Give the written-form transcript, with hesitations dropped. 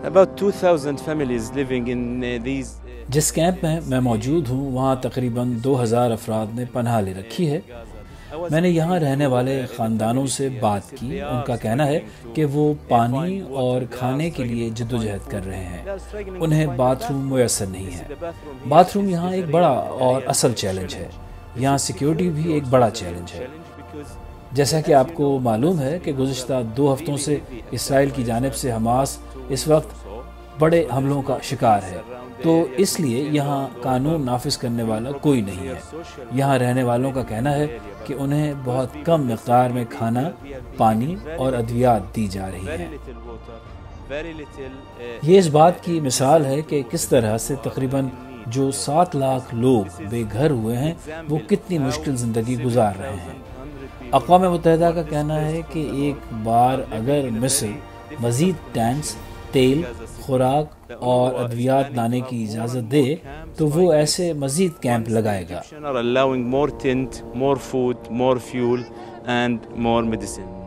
About 2,000 families living in these. جس camp میں میں موجود ہوں وہاں تقریباً 2,000 افراد نے پناہ لے رکھی ہے۔ میں نے یہاں رہنے والے خاندانوں سے بات کی، ان کا کہنا ہے کہ وہ پانی اور کھانے کے لیے جدوجہد کر رہے ہیں، انہیں باتھ روم میسر نہیں ہے۔ باتھ روم یہاں ایک بڑا اور اصل چیلنج ہے، یہاں سیکیورٹی بھی ایک بڑا چیلنج ہے۔ جیسا کہ آپ کو معلوم ہے کہ گزشتہ 2 ہفتوں سے اسرائیل کی جانب سے حماس اس وقت بڑے حملوں کا شکار ہے، تو اس لیے یہاں قانون نافذ کرنے والا کوئی نہیں ہے۔ یہاں رہنے والوں کا کہنا ہے کہ انہیں بہت کم مقدار میں کھانا، پانی اور ادویات دی جا رہی ہیں۔ یہ اس بات کی مثال ہے کہ کس طرح سے تقریباً جو 7 لاکھ لوگ بے گھر ہوئے ہیں وہ کتنی مشکل زندگی گزار رہے ہیں۔ اقوام متحدہ کا کہنا ہے کہ ایک بار اگر مصر مزید ٹینکس، تیل، خوراک اور ادویات لانے کی اجازت دے تو وہ ایسے مزید کیمپ لگائے گا۔ Allowing more tent, more food, more fuel and more medicine.